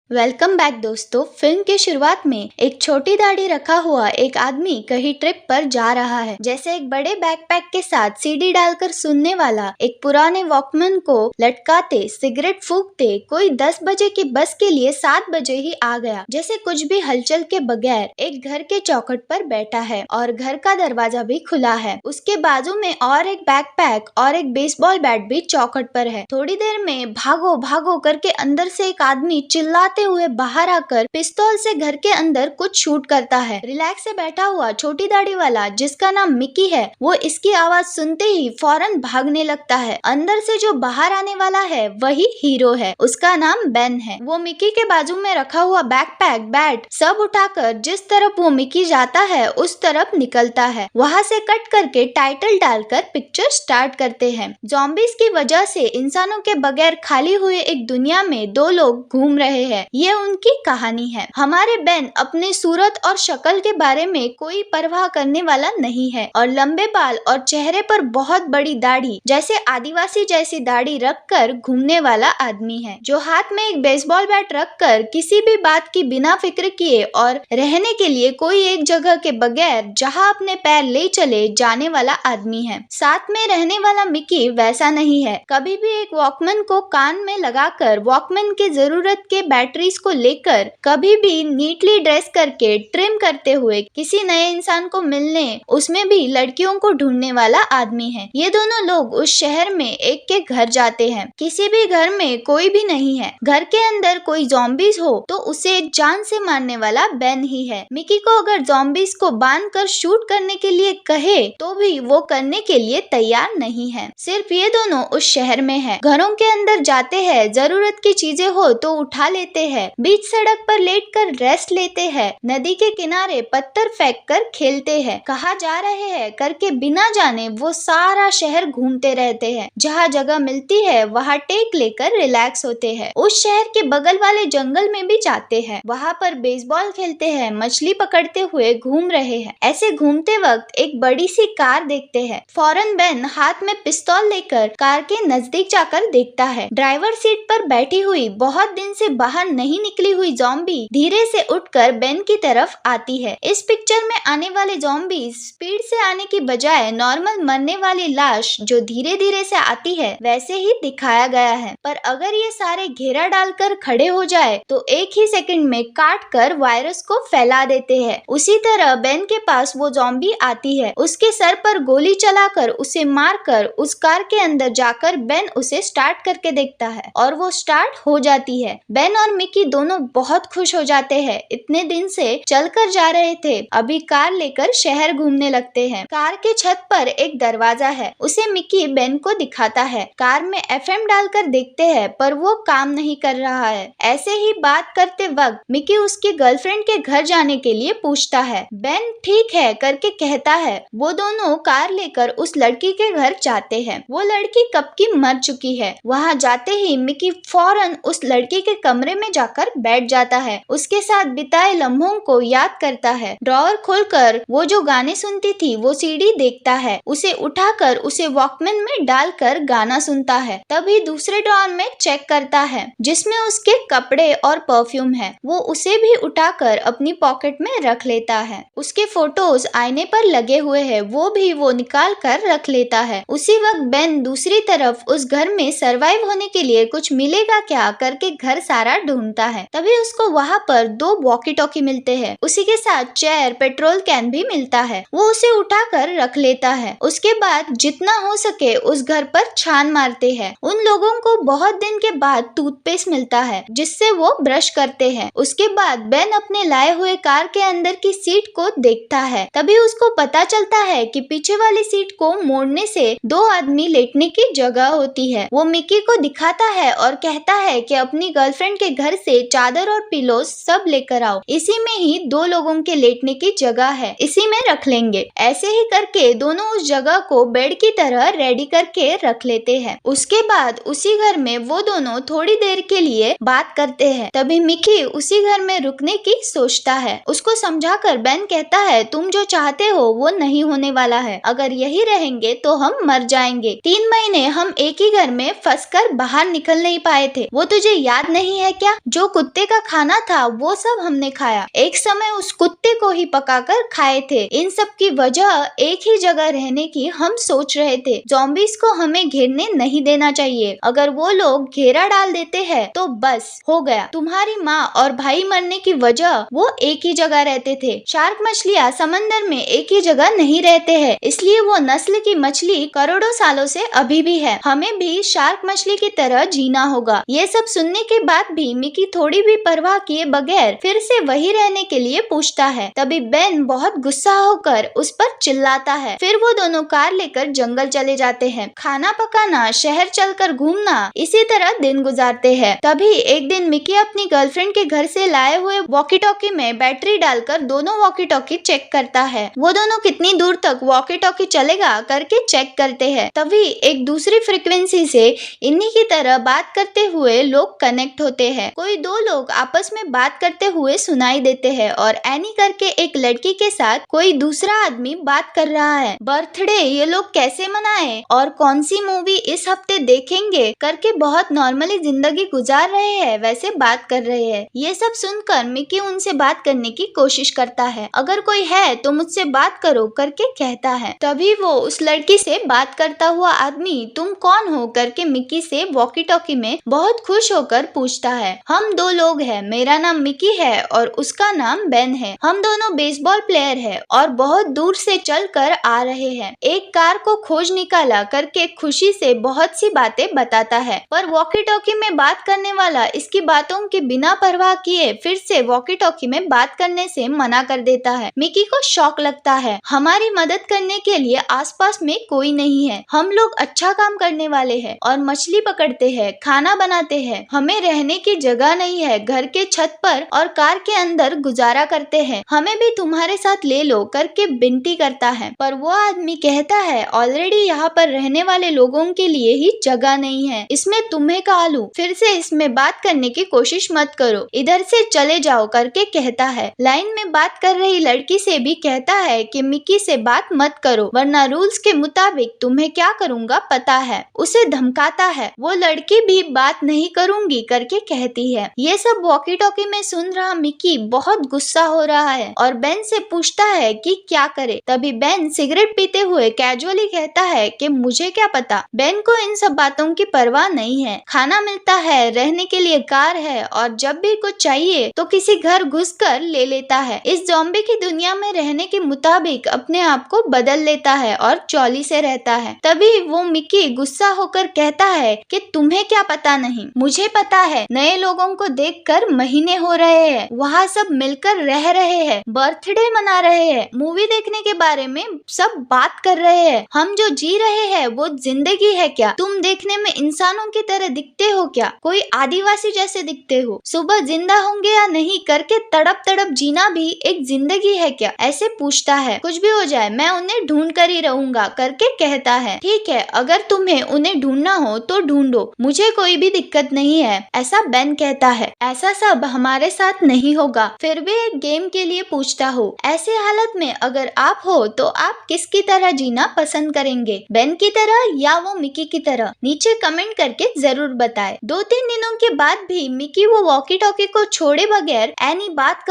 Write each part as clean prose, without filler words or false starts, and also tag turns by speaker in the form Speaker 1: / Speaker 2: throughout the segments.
Speaker 1: Welcome back दोस्तों। Film की शुरुआत में एक छोटी दाढ़ी रखा हुआ एक आदमी कहीं ट्रिप पर जा रहा है। जैसे एक बड़े बैकपैक के साथ सीडी डालकर सुनने वाला एक पुराने वॉकमैन को लटकाते सिगरेट फूकते कोई 10 बजे की बस के लिए 7 बजे ही आ गया। जैसे कुछ भी हलचल के बगैर एक घर के चौखट पर बैठा है और घर का दरवाजा भी खुला है। उसके बाजू में और एक बैकपैक और एक बेसबॉल बैट भी चौखट पर है। थोड़ी देर में भागो भागो करके अंदर से एक आदमी चिल्लाते हुए बाहर आकर पिस्तौल से घर के अंदर कुछ शूट करता है। रिलैक्स से बैठा हुआ छोटी दाढ़ी वाला जिसका नाम मिकी है, वो इसकी आवाज सुनते ही फौरन भागने लगता है। अंदर से जो बाहर आने वाला है वही हीरो है, उसका नाम बेन है। वो मिकी के बाजू में रखा हुआ बैकपैक बैट सब उठाकर जिस तरफ वो मिकी जाता है उस तरफ निकलता है। वहाँ से कट करके टाइटल डालकर पिक्चर स्टार्ट करते हैं। ज़ॉम्बीज़ की वजह से इंसानों के बगैर खाली हुए एक दुनिया में दो लोग घूम रहे हैं। ये उनकी कहानी है। हमारे बेन अपने सूरत और शक्ल के बारे में कोई परवाह करने वाला नहीं है और लंबे बाल और चेहरे पर बहुत बड़ी दाढ़ी जैसे आदिवासी जैसी दाढ़ी रखकर घूमने वाला आदमी है, जो हाथ में एक बेसबॉल बैट रखकर किसी भी बात की बिना फिक्र किए और रहने के लिए कोई एक जगह के बगैर जहां अपने पैर ले चले जाने वाला आदमी है। साथ में रहने वाला मिकी वैसा नहीं है। कभी भी एक वॉकमैन को कान में लगाकर वॉकमैन की जरूरत के बैटरीज को लेकर कभी भी नीटली ड्रेस करके ट्रिम करते हुए किसी नए इंसान को मिलने, उसमें भी लड़कियों को ढूंढने वाला आदमी है। ये दोनों लोग उस शहर में एक के घर जाते हैं। किसी भी घर में कोई भी नहीं है। घर के अंदर कोई ज़ॉम्बीज़ हो तो उसे जान से मारने वाला बेन ही है। मिकी को अगर ज़ॉम्बीज़ को बांध कर शूट करने के लिए कहे तो भी वो करने के लिए तैयार नहीं है। सिर्फ ये दोनों उस शहर में है। घरों के अंदर जाते हैं, जरूरत की चीजें हो तो उठा लेते हैं, बीच सड़क पर लेटकर रेस्ट लेते हैं, नदी के किनारे पत्थर फेंक कर खेलते हैं, कहाँ जा रहे हैं करके बिना जाने वो सारा शहर घूमते रहते हैं। जहाँ जगह मिलती है वहाँ टेक लेकर रिलैक्स होते हैं। उस शहर के बगल वाले जंगल में भी जाते हैं, वहाँ पर बेसबॉल खेलते हैं, मछली पकड़ते हुए घूम रहे हैं। ऐसे घूमते वक्त एक बड़ी सी कार देखते हैं। फौरन बेन हाथ में पिस्तौल लेकर कार के नजदीक जाकर देखता है। ड्राइवर सीट पर बैठी हुई बहुत दिन से बाहर नहीं निकली हुई ज़ॉम्बी धीरे से उठकर बेन की तरफ आती है। इस पिक्चर में आने वाले ज़ॉम्बी स्पीड से आने की बजाय नॉर्मल मरने वाली लाश जो धीरे धीरे से आती है वैसे ही दिखाया गया है। पर अगर ये सारे घेरा डालकर खड़े हो जाए तो एक ही सेकंड में काट कर वायरस को फैला देते हैं। उसी तरह बेन के पास वो ज़ॉम्बी आती है। उसके सर पर गोली चलाकर उसे मारकर उस कार के अंदर जाकर बेन उसे स्टार्ट करके देखता है और वो स्टार्ट हो जाती है। बेन और मिकी दोनों बहुत खुश हो जाते हैं। इतने दिन से चलकर जा रहे थे, अभी कार लेकर शहर घूमने लगते हैं। कार के छत पर एक दरवाजा है, उसे मिकी बेन को दिखाता है। कार में एफएम डालकर देखते हैं पर वो काम नहीं कर रहा है। ऐसे ही बात करते वक्त मिकी उसकी गर्लफ्रेंड के घर जाने के लिए पूछता है। बेन ठीक है करके कहता है। वो दोनों कार लेकर उस लड़की के घर जाते हैं। वो लड़की कब की मर चुकी है। वहाँ जाते ही मिकी फौरन उस लड़की के कमरे में जाकर बैठ जाता है, उसके साथ बिताए लम्हों को याद करता है। ड्रॉअर खोलकर वो जो गाने सुनती थी वो सीडी देखता है, उसे उठाकर उसे वॉकमैन में डालकर गाना सुनता है। तभी दूसरे ड्रॉअर में चेक करता है जिसमें उसके कपड़े और परफ्यूम है। वो उसे भी उठाकर अपनी पॉकेट में रख लेता है। उसके फोटोज आईने पर लगे हुए हैं, वो भी वो निकाल कर रख लेता है। उसी वक्त बेन दूसरी तरफ उस घर में सरवाइव होने के लिए कुछ मिलेगा क्या करके घर सारा ढूंढता है। तभी उसको वहाँ पर 2 वॉकी टॉकी मिलते हैं। उसी के साथ चेयर, पेट्रोल कैन भी मिलता है। वो उसे उठाकर रख लेता है। उसके बाद जितना हो सके उस घर पर छान मारते हैं। उन लोगों को बहुत दिन के बाद टूथपेस्ट मिलता है जिससे वो ब्रश करते हैं। उसके बाद बेन अपने लाए हुए कार के अंदर की सीट को देखता है। तभी उसको पता चलता है कि पीछे वाली सीट को मोड़ने से 2 आदमी लेटने की जगह होती है। वो मिकी को दिखाता है और कहता है कि अपनी गर्लफ्रेंड के घर से चादर और पिलो सब लेकर आओ, इसी में ही 2 लोगों के लेटने की जगह है, इसी में रख लेंगे। ऐसे ही करके दोनों उस जगह को बेड की तरह रेडी करके रख लेते हैं। उसके बाद उसी घर में वो दोनों थोड़ी देर के लिए बात करते हैं। तभी मिकी उसी घर में रुकने की सोचता है। उसको समझाकर बेन कहता है तुम जो चाहते हो वो नहीं होने वाला है, अगर यही रहेंगे तो हम मर जाएंगे। 3 महीने हम एक ही घर में फंसकर बाहर निकल नहीं पाए थे, वो तुझे याद नहीं है क्या? जो कुत्ते का खाना था वो सब हमने खाया। एक समय उस कुत्ते को ही पकाकर खाए थे। इन सब की वजह एक ही जगह रहने की हम सोच रहे थे। ज़ॉम्बीज़ को हमें घेरने नहीं देना चाहिए। अगर वो लोग घेरा डाल देते हैं तो बस हो गया। तुम्हारी माँ और भाई मरने की वजह वो एक ही जगह रहते थे। शार्क मछलियाँ समंदर में एक ही जगह नहीं रहते हैं, इसलिए वो नस्ल की मछली करोड़ों सालों से अभी भी है। हमें भी शार्क मछली की तरह जीना होगा। ये सब सुनने के बाद भी मिकी थोड़ी भी परवाह किए बगैर फिर से वही रहने के लिए पूछता है। तभी बेन बहुत गुस्सा होकर उस पर चिल्लाता है। फिर वो दोनों कार लेकर जंगल चले जाते हैं। खाना पकाना, शहर चलकर घूमना, इसी तरह दिन गुजारते हैं। तभी एक दिन मिकी अपनी गर्लफ्रेंड के घर से लाए हुए वॉकी टॉकी में बैटरी डालकर दोनों वॉकी टॉकी चेक करता है। वो दोनों कितनी दूर तक वॉकी टॉकी चलेगा करके चेक करते हैं। तभी एक दूसरी फ्रीक्वेंसी से इन्हीं की तरह बात करते हुए लोग कनेक्ट होते हैं। कोई दो लोग आपस में बात करते हुए सुनाई देते हैं और एनी करके एक लड़की के साथ कोई दूसरा आदमी बात कर रहा है। बर्थडे ये लोग कैसे मनाए और कौन सी मूवी इस हफ्ते देखेंगे करके बहुत नॉर्मली जिंदगी गुजार रहे हैं, वैसे बात कर रहे हैं। ये सब सुनकर मिकी उनसे बात करने की कोशिश करता है। अगर कोई है तो मुझसे बात करो करके कहता है। तभी वो उस लड़की से बात करता हुआ आदमी तुम कौन हो करके मिकी से वॉकी टॉकी में बहुत खुश होकर पूछता है। हम दो लोग हैं, मेरा नाम मिकी है और उसका नाम बेन है। हम दोनों बेसबॉल प्लेयर हैं और बहुत दूर से चल कर आ रहे हैं। एक कार को खोज निकाला करके खुशी से बहुत सी बातें बताता है, पर वॉकी टॉकी में बात करने वाला इसकी बातों के बिना परवाह किए फिर से वॉकी टॉकी में बात करने से मना कर देता है। मिकी को शौक लगता है। हमारी मदद करने के लिए आसपास में कोई नहीं है। हम लोग अच्छा काम करने वाले हैं और मछली पकड़ते हैं, खाना बनाते हैं। हमें रहने की जगह नहीं है, घर के छत पर और कार के अंदर गुजारा करते हैं। हमें भी तुम्हारे साथ ले लो करके विनती करता है, पर वो आदमी कहता है ऑलरेडी यहाँ पर रहने वाले लोगों के लिए ही जगह नहीं है, इसमें तुम्हें कहा लूं। फिर से इसमें बात करने की कोशिश मत करो, इधर से चले जाओ करके कहता है। लाइन में बात कर रही लड़की से भी कहता है कि मिकी से बात मत करो वरना रूल्स के मुताबिक तुम्हें क्या करूँगा पता है। उसे धमकाता है। वो लड़की भी बात नहीं करूंगी करके कहती है। ये सब वॉकी टॉकी में सुन रहा मिकी बहुत गुस्सा हो रहा है और बेन से पूछता है कि क्या करे। तभी बेन सिगरेट पीते हुए कैजुअली कहता है कि मुझे क्या पता। बेन को इन सब बातों की परवाह नहीं है। खाना मिलता है, रहने के लिए कार है और जब भी कुछ चाहिए तो किसी घर घुसकर ले लेता है। इस ज़ॉम्बी की दुनिया में रहने के मुताबिक अपने आप को बदल लेता है और चौली से रहता है। तभी वो मिकी गुस्सा होकर कहता है कि तुम्हें क्या पता नहीं, मुझे पता है। नए लोगों को देखकर महीने हो रहे हैं, वहाँ सब मिलकर रह रहे हैं, बर्थडे मना रहे हैं, मूवी देखने के बारे में सब बात कर रहे हैं। हम जो जी रहे हैं वो जिंदगी है क्या? तुम देखने में इंसानों की तरह दिखते हो क्या? कोई आदिवासी जैसे दिखते हो? सुबह जिंदा होंगे या नहीं करके तड़प तड़प जीना भी एक जिंदगी है क्या? ऐसे पूछता है। कुछ भी हो जाए मैं उन्हें ढूंढ कर ही रहूंगा करके कहता है। ठीक है, अगर तुम्हें उन्हें ढूंढना हो तो ढूंढो, मुझे कोई भी दिक्कत नहीं है, ऐसा बेन कहता है। ऐसा सब हमारे साथ नहीं होगा। फिर भी एक गेम के लिए पूछता हो, ऐसे हालत में अगर आप हो तो आप किसकी तरह जीना पसंद करेंगे, बेन की तरह या वो मिकी की तरह? नीचे कमेंट करके जरूर बताएं। 2-3 दिनों के बाद भी मिकी वो वॉकी टॉकी को छोड़े बगैर एनी बात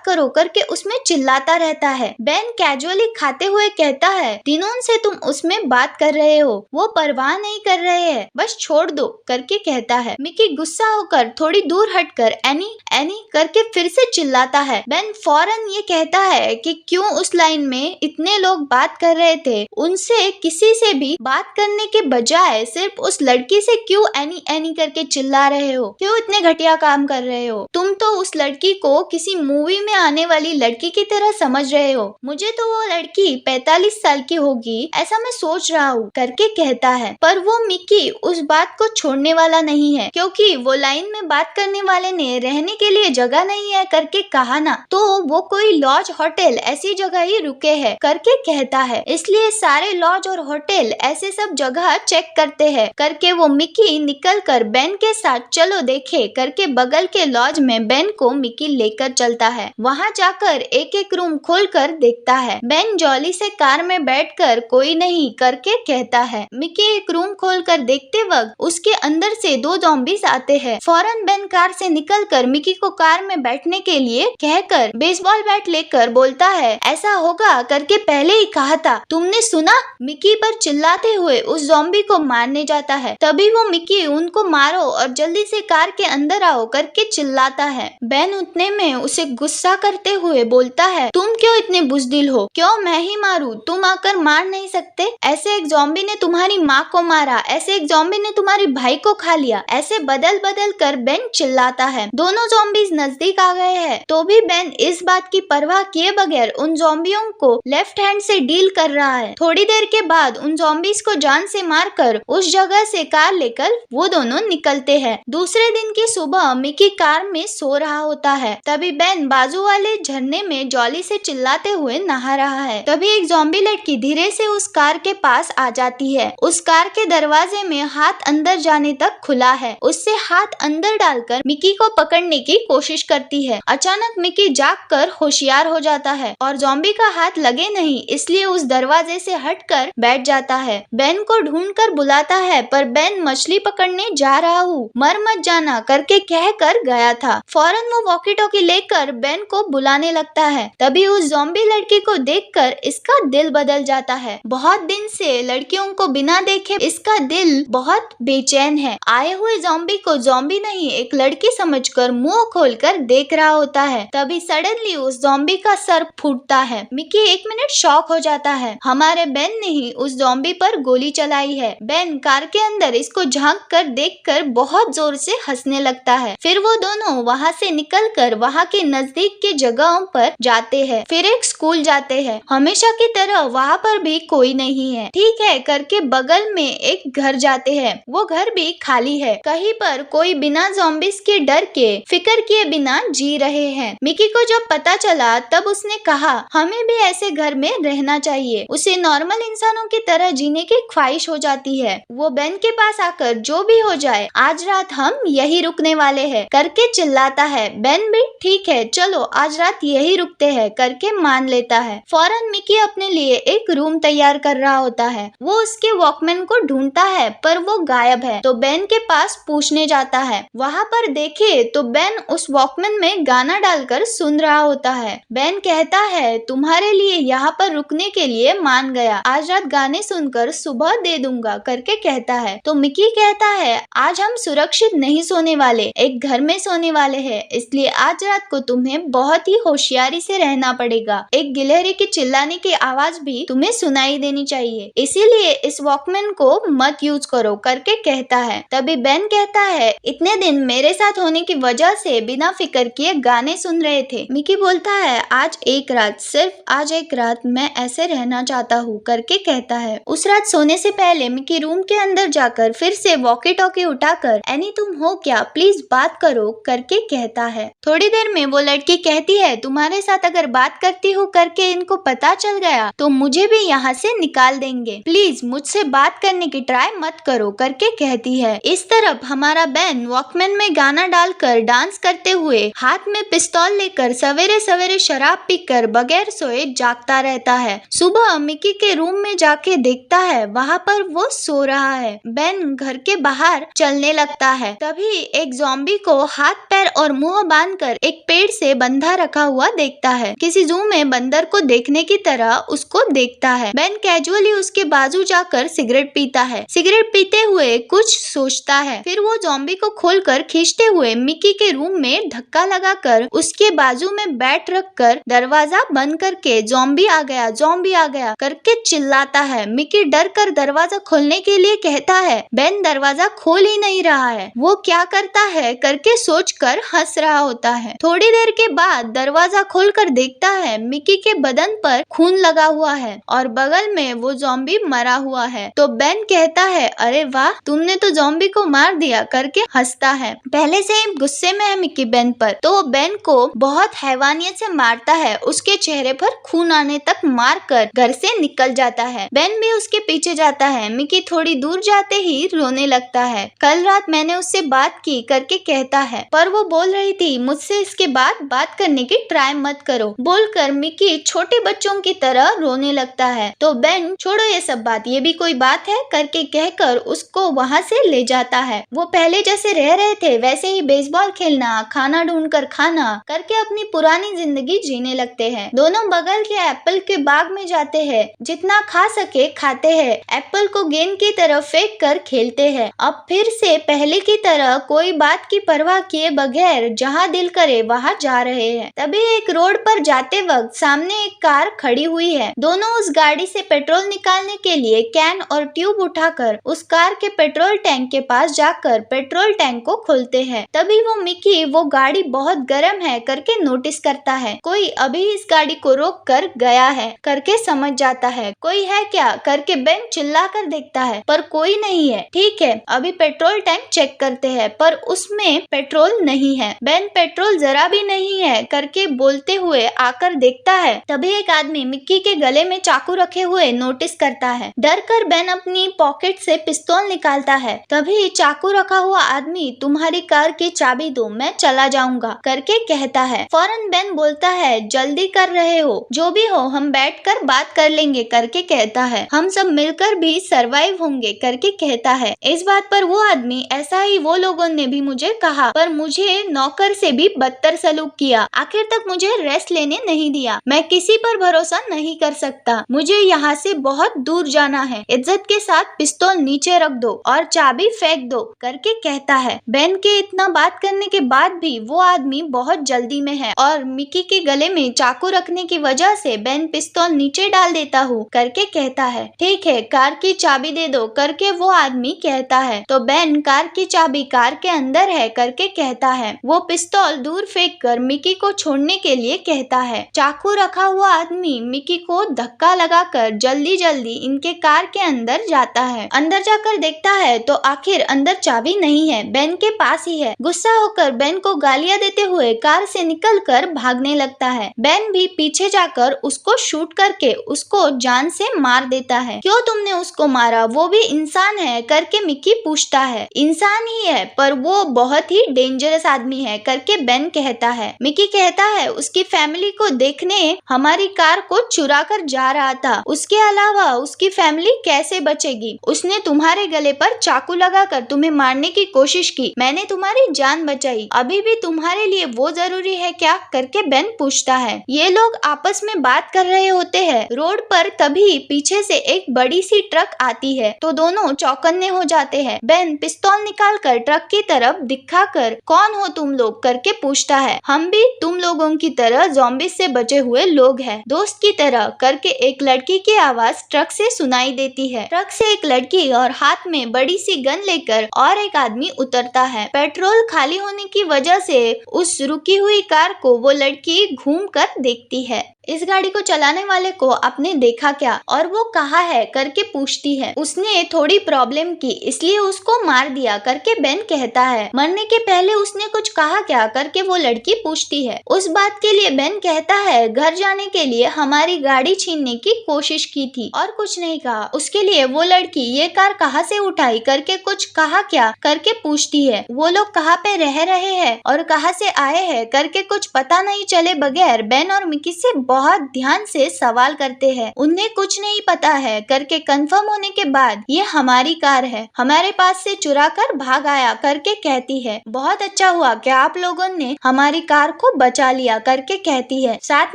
Speaker 1: करो करके उसमें चिल्लाता रहता है। बेन कैजुअली खाते हुए कहता है, दिनों से तुम उसमें बात कर रहे हो, वो परवाह नहीं कर रहे हैं, बस छोड़ दो करके कहता है। मिकी गुस्सा होकर थोड़ी दूर हटकर एनी करके फिर से चिल्लाता है। बेन फौरन ये कहता है कि क्यों उस लाइन में इतने लोग बात कर रहे थे, उनसे किसी से भी बात करने के बजाय सिर्फ उस लड़की से क्यों एनी करके चिल्ला रहे हो? क्यों इतने घटिया काम कर रहे हो? तुम तो उस लड़की को किसी मूवी में आने वाली लड़की की तरह समझ रहे हो। मुझे तो वो लड़की 45 साल की होगी ऐसा मैं सोच रहा हूँ करके कहता है। पर वो मिकी उस बात को छोड़ने वाला नहीं है, क्योंकि वो लाइन में बात करने वाले ने रहने के लिए जगह नहीं है करके कहा ना, तो वो कोई लॉज होटल ऐसी जगह ही रुके हैं करके कहता है। इसलिए सारे लॉज और होटल ऐसे सब जगह चेक करते हैं करके वो मिकी निकल कर बेन के साथ चलो देखे करके बगल के लॉज में बेन को मिकी लेकर चलता है। वहाँ जाकर एक एक रूम खोल कर देखता है। बेन जॉली से कार में बैठकर कोई नहीं करके कहता है। मिकी एक रूम खोल कर देखते वक्त उसके अंदर से 2 ज़ॉम्बीज आते हैं। फौरन बेन कार से निकलकर मिकी को कार में बैठने के लिए कहकर बेसबॉल बैट लेकर बोलता है, ऐसा होगा करके पहले ही कहा था, तुमने सुना? मिकी पर चिल्लाते हुए उस ज़ॉम्बी को मारने जाता है। तभी वो मिकी उनको मारो और जल्दी से कार के अंदर आओ करके चिल्लाता है। बेन उतने में उसे गुस्सा करते हुए बोलता है, तुम क्यों इतने बुज़दिल हो? क्यों मैं ही मारूं? तुम आकर मार नहीं सकते? ऐसे एक ज़ॉम्बी ने तुम्हारी माँ को मारा, ऐसे एक ज़ॉम्बी ने तुम्हारे भाई को खा लिया। ऐसे बदल बदल कर बेन चिल्लाता है। दोनों ज़ॉम्बीज नजदीक आ गए हैं तो भी बेन इस बात की परवाह किए बगैर उन ज़ॉम्बियों को लेफ्ट हैंड से डील कर रहा है। थोड़ी देर के बाद उन ज़ॉम्बीज को जान से मारकर उस जगह से कार लेकर वो दोनों निकलते हैं। दूसरे दिन की सुबह मिकी कार में सो रहा होता है। तभी बेन बाजू वाले झरने में जॉली से चिल्लाते हुए नहा रहा है। तभी एक ज़ॉम्बी लड़की धीरे से उस कार के पास आ जाती है। उस कार के दरवाजे में हाथ अंदर जाने तक खुला है। उससे हाथ अंदर डालकर मिकी को पकड़ने की कोशिश करती है। अचानक मिकी जागकर होशियार हो जाता है और ज़ॉम्बी का हाथ लगे नहीं इसलिए उस दरवाजे से हटकर बैठ जाता है। बेन को ढूंढकर बुलाता है पर बेन मछली पकड़ने जा रहा हूँ, मर मत जाना करके कह कर गया था। फौरन वो वॉकी टॉकी लेकर बेन को बुलाने लगता है। तभी उस ज़ॉम्बी लड़की को देखकर इसका दिल बदल जाता है। बहुत दिन से लड़कियों को बिना देखे इसका दिल बहुत बेचैन है। आए हुए ज़ॉम्बी को ज़ॉम्बी नहीं एक लड़की समझकर मुंह खोलकर देख रहा होता है। तभी सडनली उस ज़ॉम्बी का सर फूटता है। मिकी 1 मिनट शॉक हो जाता है। हमारे बेन ने ही उस ज़ॉम्बी पर गोली चलाई है। बेन कार के अंदर इसको झांक कर देखकर बहुत जोर से हंसने लगता है। फिर वो दोनों वहाँ से निकलकर वहाँ के नजदीक के जगहों पर जाते हैं। फिर एक स्कूल जाते हैं। हमेशा की तरह वहाँ पर भी कोई नहीं है। ठीक है करके बगल में एक घर जाते हैं। वो घर भी खाली है। कहीं पर कोई बिना ज़ॉम्बीज के डर के फिक्र किए बिना जी रहे हैं। मिकी को जब पता चला तब उसने कहा, हमें भी ऐसे घर में रहना चाहिए। उसे नॉर्मल इंसानों की तरह जीने की ख्वाहिश हो जाती है। वो बेन के पास आकर जो भी हो जाए आज रात हम यही रुकने वाले हैं करके चिल्लाता है। बेन भी ठीक है चलो आज रात यही रुकते हैं करके मान लेता है। फौरन मिकी अपने लिए एक रूम तैयार कर रहा होता है। वो उसके वॉकमैन को ढूंढता है पर वो गायब है तो बेन के पास पूछने जाता है। वहाँ पर देखे तो बेन उस वॉकमैन में गाना डालकर सुन रहा होता है। बेन कहता है, तुम्हारे लिए यहाँ पर रुकने के लिए मान गया, आज रात गाने सुनकर सुबह दे दूंगा करके कहता है। तो मिकी कहता है, आज हम सुरक्षित नहीं सोने वाले, एक घर में सोने वाले हैं, इसलिए आज रात को तुम्हें बहुत ही होशियारी से रहना पड़ेगा। एक गिलहरी की चिल्लाने की आवाज भी तुम्हें सुनाई देनी चाहिए, इसीलिए इस वॉकमैन को मत यूज करो करके कहता है। तभी बेन कहता है, इतने दिन मेरे साथ होने की वजह से बिना फिक्र किए गाने सुन रहे थे। मिकी बोलता है, आज एक रात, सिर्फ आज एक रात मैं ऐसे रहना चाहता हूँ करके कहता है। उस रात सोने से पहले मिकी रूम के अंदर जाकर फिर से वॉकी टॉकी उठाकर, एनी तुम हो क्या, प्लीज बात करो करके कहता है। थोड़ी देर में वो लड़की कहती है, तुम्हारे साथ अगर बात करती हूँ करके इनको पता चल गया तो मुझे भी यहाँ से निकाल देंगे, प्लीज मुझसे बात करने की ट्राई मत करो करके कहती है। इस तरफ हमारा बेन वॉकमैन में गाना डालकर डांस करते हुए हाथ में पिस्तौल लेकर सवेरे सवेरे शराब पीकर बगैर सोए जागता रहता है। सुबह मिकी के रूम में जाके देखता है वहाँ पर वो सो रहा है। बेन घर के बाहर चलने लगता है। तभी एक ज़ॉम्बी को हाथ पैर और मुंह बांधकर एक पेड़ से बंधा रखा हुआ देखता है। किसी जू में बंदर को देखने की तरह उसको देखता है। बेन कैजुअली उसके बाजू जाकर सिगरेट पीता है। सिगरेट पीते हुए कुछ सोचता है। फिर वो ज़ॉम्बी को खोलकर खींचते हुए मिकी के रूम में धक्का लगाकर उसके बाजू में बैट रखकर दरवाजा बंद करके ज़ॉम्बी आ गया, ज़ॉम्बी आ गया करके चिल्लाता है। मिकी डर कर दरवाजा खोलने के लिए कहता है। बेन दरवाजा खोल ही नहीं रहा है। वो क्या करता है करके सोचकर हंस रहा होता है। थोड़ी देर के बाद दरवाजा खोलकर देखता है मिकी के बदन पर खून लगा हुआ है और बगल में वो ज़ॉम्बी मरा हुआ है। तो बेन कहता है, अरे वाह, तुमने तो ज़ॉम्बी को मार दिया करके हंसता है। पहले से ही गुस्से में है मिकी बेन पर, तो वो बेन को बहुत हैवानियत से मारता है। उसके चेहरे पर खून आने तक मार कर घर से निकल जाता है। बेन भी उसके पीछे जाता है। मिकी थोड़ी दूर जाते ही रोने लगता है। कल रात मैंने उससे बात की करके कहता है, पर वो बोल रही थी मुझसे इसके बाद बात करने की ट्राई मत करो बोलकर मिकी छोटे बच्चों की तरह रोने लगता है। तो बेन, छोड़ो ये सब बात, ये भी कोई बात है करके कहकर उसको वहाँ से ले जाता है। वो पहले जैसे रह रहे थे वैसे ही बेसबॉल खेलना, खाना ढूंढकर खाना करके अपनी पुरानी जिंदगी जीने लगते हैं। दोनों बगल के एप्पल के बाग में जाते हैं, जितना खा सके खाते हैं, एप्पल को गेंद की तरफ फेंक कर खेलते हैं। अब फिर से पहले की तरह कोई बात की परवाह किए बगैर जहाँ दिल करे वहाँ जा रहे हैं। तभी एक रोड पर जाते वक्त सामने एक कार खड़ी हुई है। दोनों उस गाड़ी से पेट्रोल निकालने के लिए कैन और ट्यूब उठाकर उस कार के पेट्रोल टैंक के पास जाकर पेट्रोल टैंक को खोलते हैं। तभी वो मिकी वो गाड़ी बहुत गर्म है करके नोटिस करता है। कोई अभी इस गाड़ी को रोक कर गया है करके समझ जाता है। कोई है क्या करके बेन चिल्ला कर देखता है पर कोई नहीं है। ठीक है, अभी पेट्रोल टैंक चेक करते हैं पर उसमें पेट्रोल नहीं है। बेन पेट्रोल जरा भी नहीं है करके बोलते हुए आकर देखता है। तभी एक आदमी मिक्की के गले में चाकू रखे हुए नोटिस करता है। डर कर बेन अपनी पॉकेट से पिस्तौल निकालता है। तभी चाकू रखा हुआ आदमी तुम्हारी कार की चाबी दो, मैं चला जाऊंगा करके कहता है। फौरन बेन बोलता है जल्दी कर रहे हो, जो भी हो हम बैठकर बात कर लेंगे करके कहता है। हम सब मिलकर भी सरवाइव होंगे करके कहता है। इस बात पर वो आदमी ऐसा ही वो लोगों ने भी मुझे कहा पर मुझे नौकर से भी बदतर सलूक किया। आखिर तक मुझे रेस्ट लेने नहीं दिया। मैं किसी पर भरोसा नहीं कर सकता। मुझे यहाँ से बहुत दूर जाना है। इज्जत के साथ पिस्तौल नीचे रख दो और चाबी फेंक दो करके कहता है। बेन के इतना बात करने के बाद भी वो आदमी बहुत जल्दी में है और मिकी के गले में चाकू रखने की वजह से बेन पिस्तौल नीचे डाल देता हूँ करके कहता है। ठीक है, कार की चाबी दे दो करके वो आदमी कहता है। तो बेन कार की चाबी कार के अंदर है करके कहता है। वो पिस्तौल दूर फेंक कर मिकी को छोड़ने के लिए कहता है। चाकू रखा हुआ आदमी मिकी को धक्का लगाकर जल्दी जल्दी इनके कार के अंदर जाता है। अंदर जाकर देखता है तो आखिर अंदर चाबी नहीं है, बेन के पास ही है। गुस्सा होकर बेन को गालियां देते हुए कार से निकलकर भागने लगता है। बेन भी पीछे जाकर उसको शूट करके उसको जान से मार देता है। क्यों तुमने उसको मारा, वो भी इंसान है करके मिकी पूछता है। इंसान ही है पर वो बहुत ही डेंजरस आदमी है करके बेन कहता है। मिकी कहता है उसकी फैमिली को देखने हमारी कार को चुरा कर जा रहा था, उसके अलावा उसकी फैमिली कैसे बचेगी। उसने तुम्हारे गले पर चाकू लगाकर तुम्हें मारने की कोशिश की, मैंने तुम्हारी जान बचाई। अभी भी तुम्हारे लिए वो जरूरी है क्या करके बेन पूछता है। ये लोग आपस में बात कर रहे होते हैं रोड पर, तभी पीछे से एक बड़ी सी ट्रक आती है तो दोनों चौकन्ने हो जाते हैं। बेन पिस्तौल निकालकर ट्रक की तरफ दिखाकर कौन हो तुम लोग करके पूछता है। हम भी तुम लोगों की तरह ज़ॉम्बीज़ से बचे हुए लोग हैं, दोस्त की तरह करके एक लड़की की आवाज ट्रक से सुनाई देती है। ट्रक से एक लड़की और हाथ में बड़ी सी गन लेकर और एक आदमी उतरता है। पेट्रोल खाली होने की वजह से उस रुकी हुई कार को वो लड़की घूम कर देखती है। इस गाड़ी को चलाने वाले को आपने देखा क्या और वो कहाँ है करके पूछती है। उसने थोड़ी प्रॉब्लम की इसलिए उसको मार दिया करके बेन कहता है। मरने के पहले उसने कुछ कहा क्या करके वो लड़की पूछती है। उस बात के लिए बेन कहता है घर जाने के लिए हमारी गाड़ी छीनने की कोशिश की थी और कुछ नहीं कहा। उसके लिए वो लड़की ये कार कहाँ से उठाई करके कुछ कहा क्या करके पूछती है। वो लोग कहाँ पे रह रहे हैं और कहाँ से आए हैं करके कुछ पता नहीं चले बगैर बेन और मिकी से बहुत ध्यान से सवाल करते हैं। उन्हें कुछ नहीं पता है करके कंफर्म होने के बाद ये हमारी कार है, हमारे पास से चुरा कर भाग आया करके कहती है। बहुत अच्छा हुआ कि आप लोगों ने हमारी कार को बचा लिया करके कहती है। साथ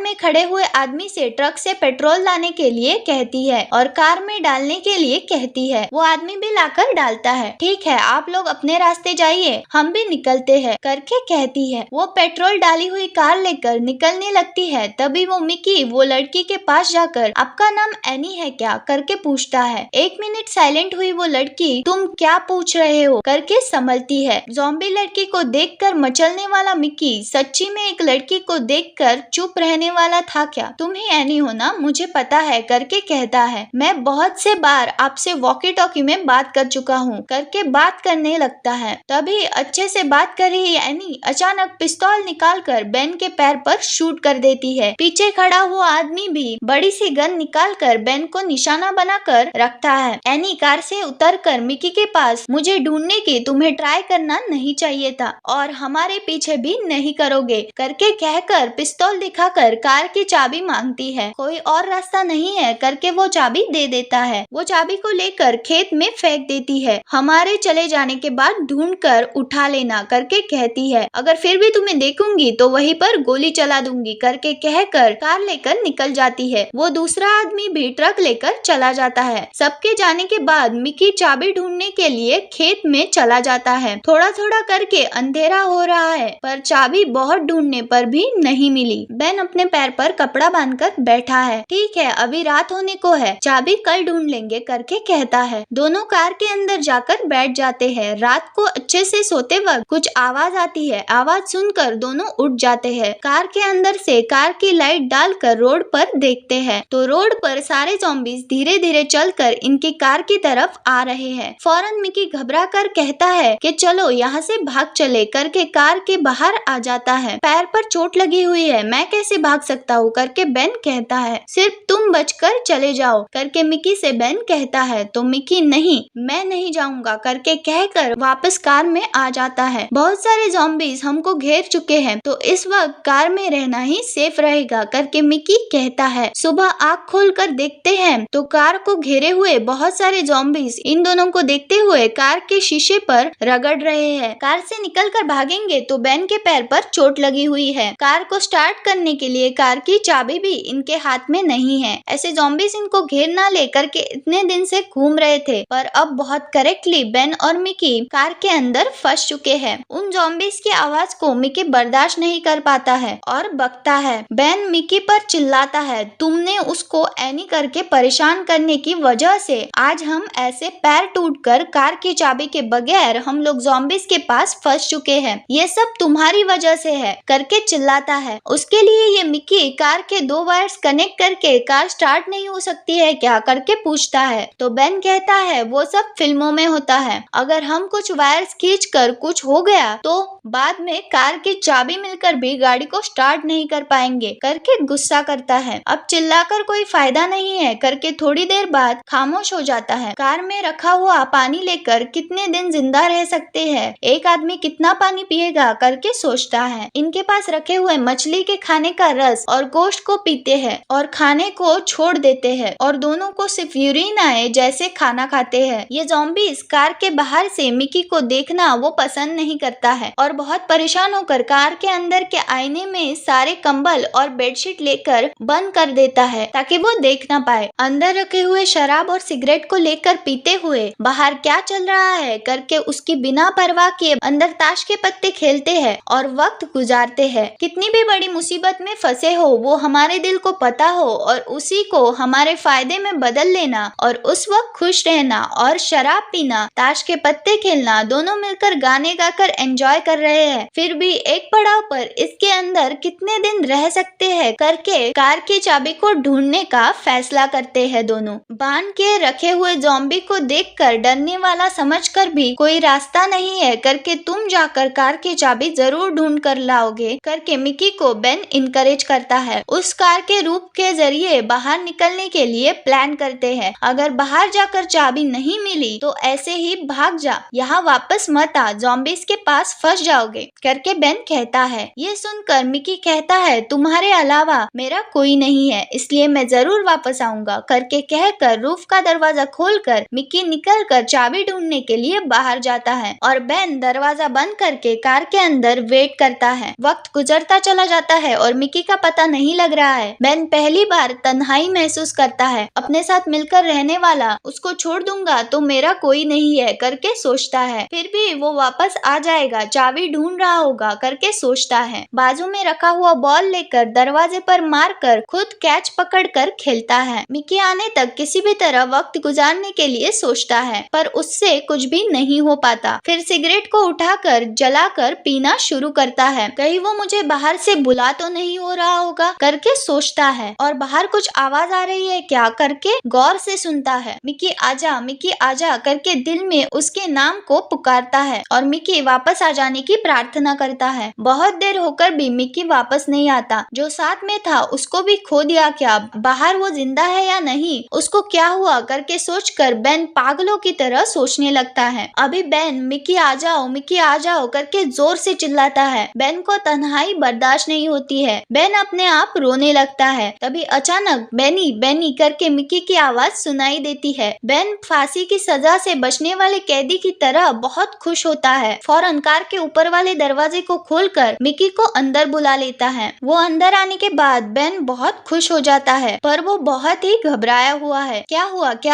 Speaker 1: में खड़े हुए आदमी से ट्रक से पेट्रोल लाने के लिए कहती है और कार में डालने के लिए कहती है। वो आदमी भी लाकर डालता है। ठीक है, आप लोग अपने रास्ते जाइए, हम भी निकलते हैं करके कहती है। वो पेट्रोल डाली हुई कार लेकर निकलने लगती है। तभी वो मिकी वो लड़की के पास जाकर आपका नाम एनी है क्या करके पूछता है। 1 मिनट साइलेंट हुई वो लड़की तुम क्या पूछ रहे हो करके संभलती है। ज़ॉम्बी लड़की को देखकर मचलने वाला मिकी सच्ची में एक लड़की को देखकर चुप रहने वाला था क्या। तुम ही एनी हो ना, मुझे पता है करके कहता है। मैं बहुत से बार आपसे वॉकी टॉकी में बात कर चुका हूँ करके बात करने लगता है। तभी अच्छे से बात कर रही एनी अचानक पिस्तौल निकालकर बेन के पैर पर शूट कर देती है। पीछे खड़ा हुआ आदमी भी बड़ी सी गन निकालकर बेन को निशाना बनाकर रखता है। एनी कार से उतरकर मिकी के पास, मुझे ढूंढने की तुम्हें ट्राई करना नहीं चाहिए था और हमारे पीछे भी नहीं करोगे करके कहकर पिस्तौल दिखाकर कार की चाबी मांगती है। कोई और रास्ता नहीं है करके वो चाबी दे देता है। वो चाबी को लेकर खेत में फेंक देती है। हमारे चले जाने के बाद ढूंढकर उठा लेना करके कहती है। अगर फिर भी तुम्हें देखूंगी तो वहीं पर गोली चला दूंगी करके कहकर कार लेकर निकल जाती है। वो दूसरा आदमी भी ट्रक लेकर चला जाता है। सबके जाने के बाद मिकी चाबी ढूंढने के लिए खेत में चला जाता है। थोड़ा थोड़ा करके अंधेरा हो रहा है पर चाबी बहुत ढूंढने पर भी नहीं मिली। बेन अपने पैर पर कपड़ा बांधकर बैठा है। ठीक है, अभी रात होने को है, चाबी कल ढूंढ लेंगे करके कहता है। दोनों कार के अंदर जाकर बैठ जाते हैं। रात को अच्छे से सोते वक्त कुछ आवाज आती है। आवाज सुनकर दोनों उठ जाते हैं। कार के अंदर से कार की लाइट डालकर रोड पर देखते हैं तो रोड पर सारे ज़ॉम्बीज धीरे धीरे चलकर इनकी कार की तरफ आ रहे हैं। फौरन मिकी घबरा कर कहता है कि चलो यहाँ से भाग चले करके कार के बाहर आ जाता है। पैर पर चोट लगी हुई है, मैं कैसे भाग सकता हूँ करके बेन कहता है। सिर्फ तुम बचकर चले जाओ करके मिकी से बेन कहता है तो मिकी नहीं, मैं नहीं जाऊंगा करके कहकर वापस कार में आ जाता है। बहुत सारे ज़ॉम्बीज हमको घेर चुके हैं तो इस वक्त कार में रहना ही सेफ रहेगा करके मिकी कहता है। सुबह आँख खोलकर देखते हैं तो कार को घेरे हुए बहुत सारे ज़ॉम्बीज इन दोनों को देखते हुए कार के शीशे पर रगड़ रहे हैं। कार से निकलकर भागेंगे तो बेन के पैर पर चोट लगी हुई है। कार को स्टार्ट करने के लिए कार की चाबी भी इनके हाथ में नहीं है। ऐसे ज़ॉम्बीज इनको घेर ना लेकर के इतने दिन से घूम रहे थे पर अब बहुत करेक्टली बेन और मिकी कार के अंदर फंस चुके हैं। उन ज़ॉम्बीज की आवाज को मिकी बर्दाश्त नहीं कर पाता है और बकता है। बेन मिकी पर चिल्लाता है, तुमने उसको एनी करके परेशान करने की वजह से आज हम ऐसे पैर टूटकर कार की चाबी के बगैर हम लोग ज़ॉम्बीज के पास फंस चुके हैं। ये सब तुम्हारी वजह से है करके चिल्लाता है। उसके लिए ये मिकी कार के 2 वायर्स कनेक्ट करके कार स्टार्ट नहीं हो सकती है क्या करके पूछता है तो बेन कहता है वो सब फिल्मों में होता है। अगर हम कुछ वायर्स खींच कर कुछ हो गया तो बाद में कार की चाबी मिलकर भी गाड़ी को स्टार्ट नहीं कर पाएंगे करके गुस्सा करता है। अब चिल्लाकर कोई फायदा नहीं है करके थोड़ी देर बाद खामोश हो जाता है। कार में रखा हुआ पानी लेकर कितने दिन जिंदा रह सकते हैं, एक आदमी कितना पानी पिएगा करके सोचता है। इनके पास रखे हुए मछली के खाने का रस और गोश्त को पीते हैं और खाने को छोड़ देते हैं और दोनों को सिर्फ यूरिन आए जैसे खाना खाते हैं। ये ज़ॉम्बीज कार के बाहर से मिकी को देखना वो पसंद नहीं करता है और बहुत परेशान होकर कार के अंदर के आईने में सारे कंबल और बेडशीट लेकर बंद कर देता है ताकि वो देख ना पाए। अंदर रखे हुए शराब और सिगरेट को लेकर पीते हुए बाहर क्या चल रहा है करके उसकी बिना परवाह किए अंदर ताश के पत्ते खेलते हैं और वक्त गुजारते हैं। कितनी भी बड़ी मुसीबत में फंसे हो वो हमारे दिल को पता हो और उसी को हमारे फायदे में बदल लेना और उस वक्त खुश रहना और शराब पीना, ताश के पत्ते खेलना, दोनों मिलकर गाने गाकर एंजॉय कर रहे हैं। फिर भी एक पड़ाव पर इसके अंदर कितने दिन रह सकते हैं करके कार की चाबी को ढूंढने का फैसला करते हैं। दोनों बांध के रखे हुए ज़ॉम्बी को देखकर डरने वाला समझकर भी कोई रास्ता नहीं है करके तुम जाकर कार की चाबी जरूर ढूंढ कर लाओगे करके मिकी को बेन इनकरेज करता है। उस कार के रूप के जरिए बाहर निकलने के लिए प्लान करते हैं। अगर बाहर जाकर चाबी नहीं मिली तो ऐसे ही भाग जा, यहाँ वापस मत आ, ज़ॉम्बीज के पास फंस जाओगे करके बेन कहता है। ये सुनकर मिकी कहता है तुम्हारे अलावा मेरा कोई नहीं है इसलिए मैं जरूर वापस आऊंगा करके कहकर रूफ का दरवाजा खोलकर मिकी निकलकर चाबी ढूंढने के लिए बाहर जाता है और बेन दरवाजा बंद करके कार के अंदर वेट करता है। वक्त गुजरता चला जाता है और मिकी का पता नहीं लग रहा है। बेन पहली बार तन्हाई महसूस करता है। अपने साथ मिलकर रहने वाला उसको छोड़ दूंगा तो मेरा कोई नहीं है करके सोचता है। फिर भी वो वापस आ जाएगा, चाबी ढूंढ रहा होगा करके सोचता है। बाजू में रखा हुआ बॉल लेकर दरवाजे पर मारकर खुद कैच पकड़कर खेलता है। मिकी आने तक किसी भी तरह वक्त गुजारने के लिए सोचता है पर उससे कुछ भी नहीं हो पाता। फिर सिगरेट को उठाकर जलाकर पीना शुरू करता है। कहीं वो मुझे बाहर से बुला तो नहीं हो रहा होगा करके सोचता है और बाहर कुछ आवाज आ रही है क्या करके गौर से सुनता है। मिकी आजा करके दिल में उसके नाम को पुकारता है और मिकी वापस आ जाने मिकी प्रार्थना करता है। बहुत देर होकर भी मिकी वापस नहीं आता। जो साथ में था उसको भी खो दिया क्या? बाहर वो जिंदा है या नहीं? उसको क्या हुआ करके सोचकर बेन पागलों की तरह सोचने लगता है। अभी बेन मिकी आ जाओ करके जोर से चिल्लाता है। बेन को तन्हाई बर्दाश्त नहीं होती है। बेन अपने आप रोने लगता है। तभी अचानक बेनी बेनी करके मिकी की आवाज सुनाई देती है। बेन फांसी की सजा से बचने वाले कैदी की तरह बहुत खुश होता है। फौरन कार के ऊपर वाले दरवाजे को खोलकर मिकी को अंदर बुला लेता है। वो अंदर आने के बाद बेन बहुत खुश हो जाता है, पर वो बहुत ही घबराया हुआ है। क्या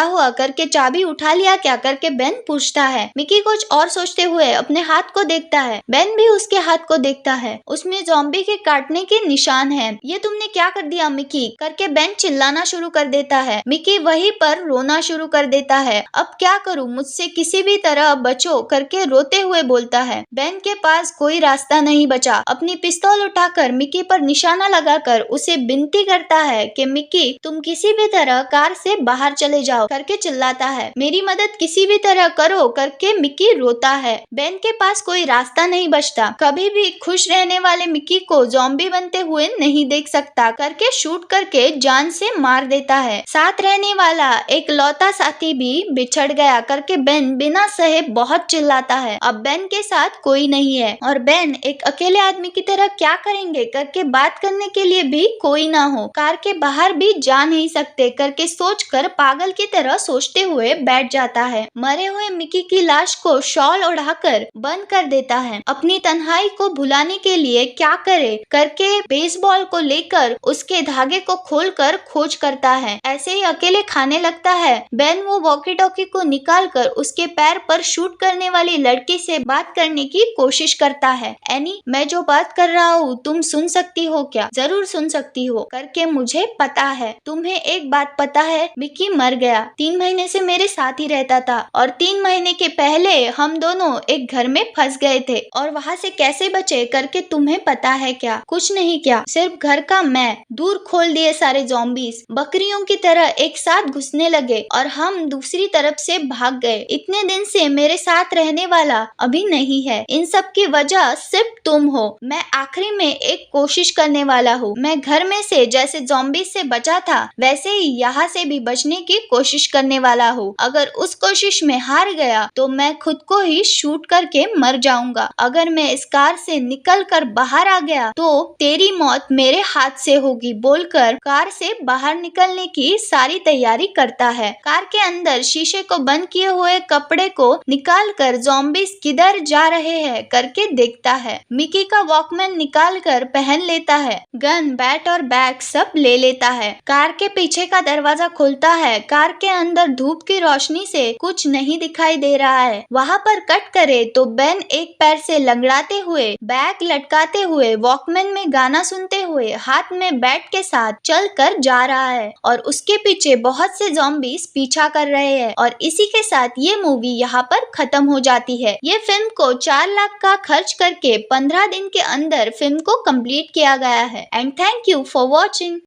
Speaker 1: हुआ करके चाबी उठा लिया क्या करके बेन पूछता है। मिकी कुछ और सोचते हुए अपने हाथ को देखता है। बेन भी उसके हाथ को देखता है। उसमें ज़ॉम्बी के काटने के निशान हैं। ये तुमने क्या कर दिया मिकी करके बेन चिल्लाना शुरू कर देता है। मिकी वहीं पर रोना शुरू कर देता है। अब क्या करूं, मुझसे किसी भी तरह बचो करके रोते हुए बोलता है। बेन के पास कोई रास्ता नहीं बचा। अपनी पिस्तौल उठाकर मिकी पर निशाना लगाकर उसे विनती करता है कि मिकी तुम किसी भी तरह कार से बाहर चले जाओ करके चिल्लाता है। मेरी मदद किसी भी तरह करो करके मिकी रोता है। बेन के पास कोई रास्ता नहीं बचता। कभी भी खुश रहने वाले मिकी को ज़ॉम्बी बनते हुए नहीं देख सकता करके शूट करके जान से मार देता है। साथ रहने वाला एक लौता साथी भी बिछड़ गया करके बेन बिना सहे बहुत चिल्लाता है। अब बेन के साथ कोई नहीं है और बेन एक अकेले आदमी की तरह क्या करेंगे करके बात करने के लिए भी कोई ना हो, कार के बाहर भी जा नहीं सकते करके सोचकर पागल की तरह सोचते हुए बैठ जाता है। मरे हुए मिकी की लाश को शॉल ओढ़ाकर बंद कर देता है। अपनी तन्हाई को भुलाने के लिए क्या करे करके बेसबॉल को लेकर उसके धागे को खोलकर खोज करता है। ऐसे ही अकेले खाने लगता है। बेन वो वॉकी टॉकी को निकालकर उसके पैर पर शूट करने वाली लड़की से बात करने की कोशिश करता है। एनी, मैं जो बात कर रहा हूँ तुम सुन सकती हो क्या? जरूर सुन सकती हो करके मुझे पता है। तुम्हें एक बात पता है, मिकी मर गया। 3 महीने से मेरे साथ ही रहता था और 3 महीने के पहले हम दोनों एक घर में फंस गए थे और वहाँ से कैसे बचे करके तुम्हें पता है क्या? कुछ नहीं क्या, सिर्फ घर का मैं दूर खोल दिए सारे ज़ॉम्बीज बकरियों की तरह एक साथ घुसने लगे और हम दूसरी तरफ से भाग गए। इतने दिन से मेरे साथ रहने वाला अभी नहीं है। इन सब की वजह सिर्फ तुम हो। मैं आखिरी में एक कोशिश करने वाला हूँ। मैं घर में से जैसे ज़ॉम्बीज से बचा था वैसे ही यहाँ से भी बचने की कोशिश करने वाला हूँ। अगर उस कोशिश में हार गया तो मैं खुद को ही शूट करके मर जाऊंगा। अगर मैं इस कार से निकल कर बाहर आ गया तो तेरी मौत मेरे हाथ से होगी बोलकर कार से बाहर निकलने की सारी तैयारी करता है। कार के अंदर शीशे को बंद किए हुए कपड़े को निकाल कर ज़ॉम्बीज किधर जा रहे हैं करके देखता है। मिकी का वॉकमैन निकाल कर पहन लेता है। गन, बैट और बैग सब ले लेता है। कार के पीछे का दरवाजा खोलता है। कार के अंदर धूप की रोशनी से कुछ नहीं दिखाई दे रहा है। वहाँ पर कट करे तो बेन एक पैर से लंगड़ाते हुए, बैग लटकाते हुए, वॉकमैन में गाना सुनते हुए, हाथ में बैट के साथ चल कर जा रहा है और उसके पीछे बहुत से ज़ॉम्बीज पीछा कर रहे हैं। और इसी के साथ ये मूवी यहाँ पर खत्म हो जाती है। ये फिल्म को 4 लाख का खर्च करके 15 दिन के अंदर फिल्म को कंप्लीट किया गया है। And thank you for watching.